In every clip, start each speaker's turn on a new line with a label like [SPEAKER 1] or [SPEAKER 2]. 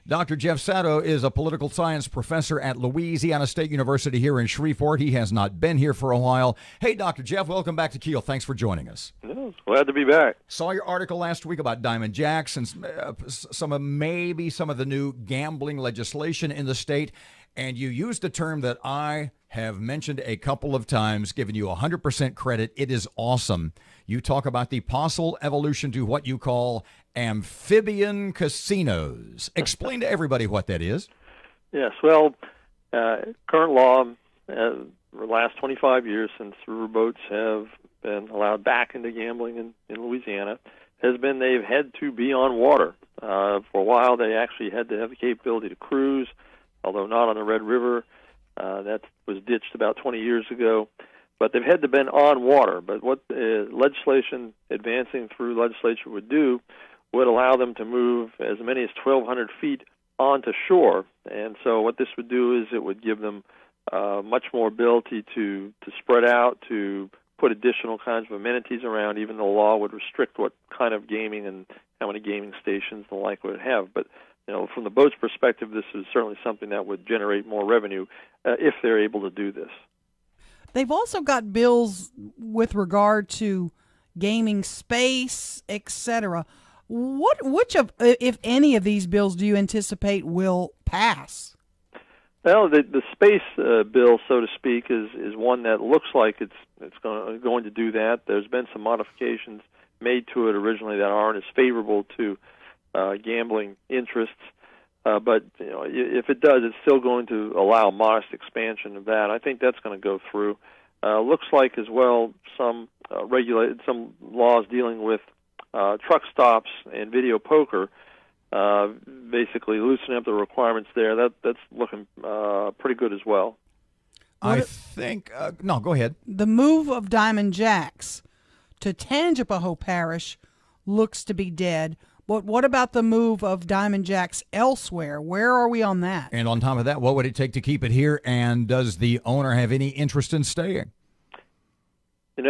[SPEAKER 1] Dr. Jeff Sadow is a political science professor at Louisiana State University here in Shreveport. He has not been here for a while. Hey, Dr. Jeff, welcome back to KEEL. Thanks for joining us.
[SPEAKER 2] Glad to be back.
[SPEAKER 1] Saw your article last week about Diamond Jacks and some of the new gambling legislation in the state, and you used a term that I have mentioned a couple of times, giving you 100% credit. It is awesome. You talk about the possible evolution to what you call amphibian casinos. Explain to everybody what that is.
[SPEAKER 2] Yes, well, current law, the last 25 years since riverboats have been allowed back into gambling in Louisiana, has been they've had to be on water. For a while, they actually had to have the capability to cruise, although not on the Red River. That was ditched about 20 years ago. But they've had to been on water. But what legislation advancing through legislature would do would allow them to move as many as 1,200 feet onto shore. And so what this would do is it would give them much more ability to spread out, to put additional kinds of amenities around. Even the law would restrict what kind of gaming and how many gaming stations the like would have. But from the boat's perspective, this is certainly something that would generate more revenue if they're able to do this.
[SPEAKER 3] They've also got bills with regard to gaming space, etc. Which of, if any of these bills, do you anticipate will pass?
[SPEAKER 2] Well, the space bill, so to speak, is one that looks like it's going to do that. There's been some modifications made to it originally that aren't as favorable to gambling interests. But if it does, it's still going to allow modest expansion of that. I think that's going to go through. Looks like as well some laws dealing with truck stops and video poker, basically loosening up the requirements there. That's looking pretty good as well.
[SPEAKER 1] I think no, go ahead.
[SPEAKER 3] The move of Diamond Jacks to Tangipahoa Parish looks to be dead. But what about the move of Diamond Jacks elsewhere? Where are we on that?
[SPEAKER 1] And on top of that, what would it take to keep it here? And does the owner have any interest in staying?
[SPEAKER 2] As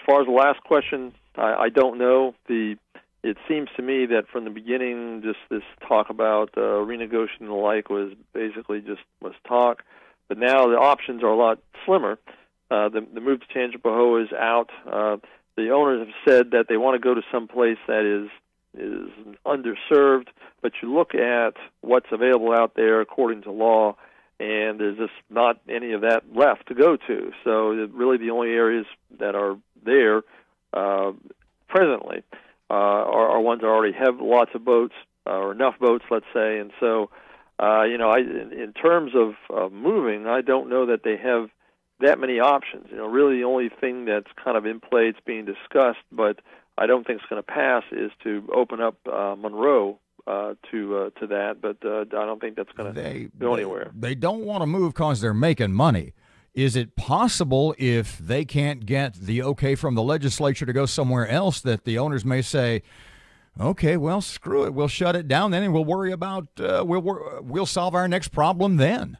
[SPEAKER 2] far as the last question, I don't know. It seems to me that from the beginning, just this talk about renegotiating the like was basically just was talk. But now the options are a lot slimmer. The move to Tangipahoa is out. The owners have said that they want to go to some place that is underserved, but you look at what's available out there according to law, and there's just not any of that left to go to. So really the only areas that are there presently are ones that already have lots of boats, or enough boats, let's say. And so, in terms of moving, I don't know that they have that many options. Really the only thing that's kind of in play, it's being discussed, but I don't think it's going to pass, is to open up Monroe to that. But I don't think that's going to go anywhere.
[SPEAKER 1] They don't want to move because they're making money. Is it possible, if they can't get the okay from the legislature to go somewhere else, that the owners may say, okay, well, screw it, we'll shut it down then, and we'll worry about we'll solve our next problem then?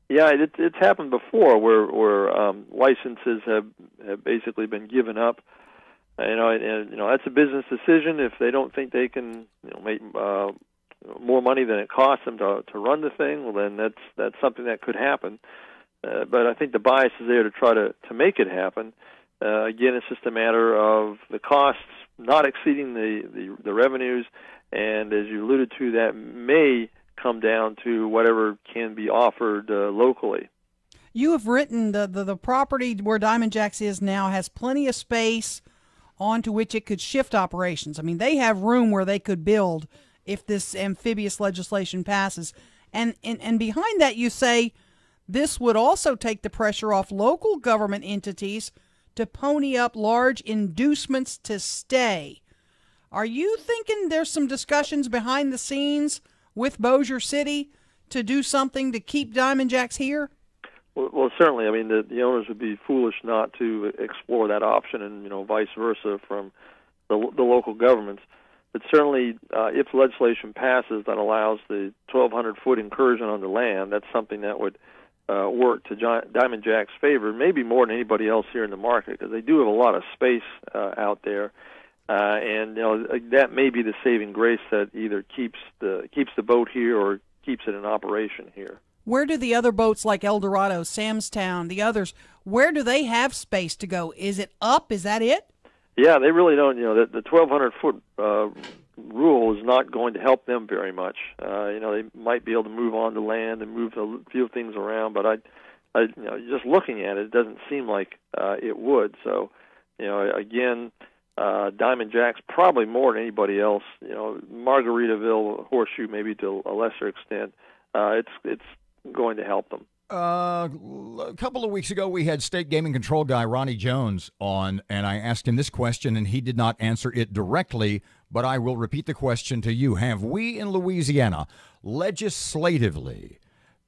[SPEAKER 2] Yeah, it's happened before where licenses have basically been given up. And that's a business decision. If they don't think they can make more money than it costs them to run the thing, well, then that's something that could happen. But I think the bias is there to try to make it happen. Again, it's just a matter of the costs not exceeding the revenues, and as you alluded to, that may come down to whatever can be offered locally.
[SPEAKER 3] You have written the property where Diamond Jacks is now has plenty of space onto which it could shift operations. I mean, they have room where they could build if this amphibious legislation passes. And behind that, you say this would also take the pressure off local government entities to pony up large inducements to stay. Are you thinking there's some discussions behind the scenes with Bossier City to do something to keep Diamond Jacks here?
[SPEAKER 2] Well, certainly. I mean, the owners would be foolish not to explore that option, and vice versa from the local governments. But certainly, if legislation passes that allows the 1,200-foot incursion on the land, that's something that would work to Diamond Jack's favor, maybe more than anybody else here in the market, because they do have a lot of space out there. and that may be the saving grace that either keeps the boat here or keeps it in operation here.
[SPEAKER 3] Where do the other boats like El Dorado, Samstown, the others, where do they have space to go? Is it up? Is that it?
[SPEAKER 2] Yeah, they really don't. The 1,200-foot rule is not going to help them very much. They might be able to move on to land and move a few things around, but just looking at it, it doesn't seem like it would. So, again, Diamond Jack's probably more than anybody else. Margaritaville, Horseshoe, maybe to a lesser extent. It's going to help them.
[SPEAKER 1] A couple of weeks ago, we had state gaming control guy Ronnie Jones on, and I asked him this question, and he did not answer it directly, but I will repeat the question to you. Have we in Louisiana legislatively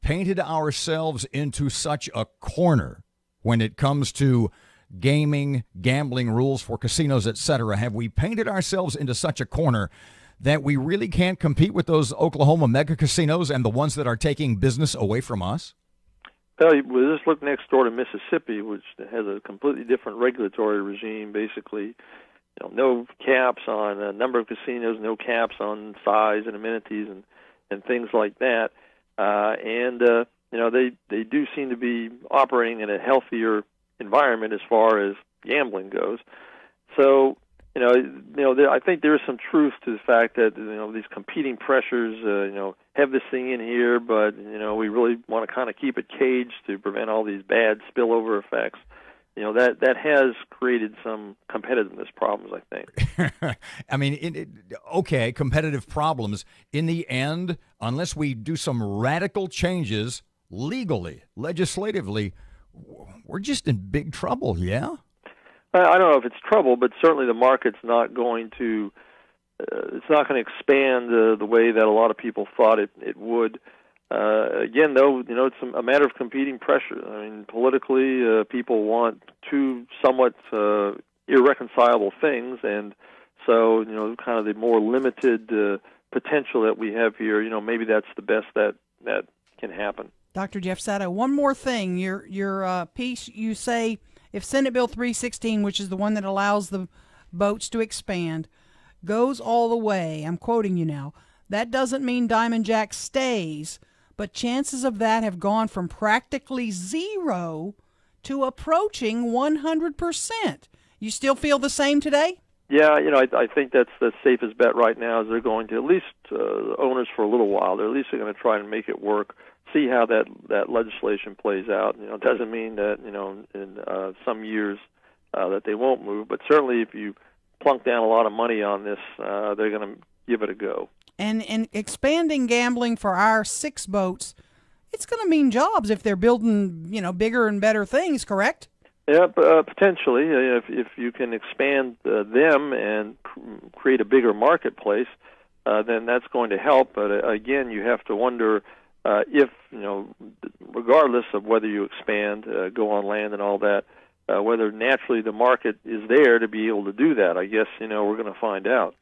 [SPEAKER 1] painted ourselves into such a corner when it comes to gaming, gambling rules for casinos, etc.? Have we painted ourselves into such a corner that we really can't compete with those Oklahoma mega casinos and the ones that are taking business away from us?
[SPEAKER 2] Well, we just look next door to Mississippi, which has a completely different regulatory regime. Basically, no caps on a number of casinos, no caps on size and amenities and things like that. They do seem to be operating in a healthier environment as far as gambling goes. So, I think there is some truth to the fact that these competing pressures, have this thing in here, but we really want to kind of keep it caged to prevent all these bad spillover effects. That has created some competitiveness problems, I think.
[SPEAKER 1] I mean, okay, competitive problems. In the end, unless we do some radical changes legally, legislatively, we're just in big trouble, yeah?
[SPEAKER 2] I don't know if it's trouble, but certainly the market's not going to it's not going to expand the way that a lot of people thought it would. Again, though, it's a matter of competing pressure. I mean, politically, people want two somewhat irreconcilable things, and so kind of the more limited potential that we have here, maybe that's the best that can happen.
[SPEAKER 3] Dr. Jeff Sadow, one more thing. Your piece, you say, if Senate Bill 316, which is the one that allows the boats to expand, goes all the way, I'm quoting you now, that doesn't mean Diamond Jack stays, but chances of that have gone from practically zero to approaching 100%. You still feel the same today?
[SPEAKER 2] Yeah, I think that's the safest bet right now is they're going to, at least owners for a little while, they're at least going to try to make it work, see how that legislation plays out. It doesn't mean that, in some years that they won't move, but certainly if you plunk down a lot of money on this, they're going to give it a go.
[SPEAKER 3] And expanding gambling for our 6 boats, it's going to mean jobs if they're building, bigger and better things, correct?
[SPEAKER 2] Yeah, potentially. If you can expand them and create a bigger marketplace, then that's going to help. But again, you have to wonder if, regardless of whether you expand, go on land and all that, whether naturally the market is there to be able to do that. I guess, we're going to find out.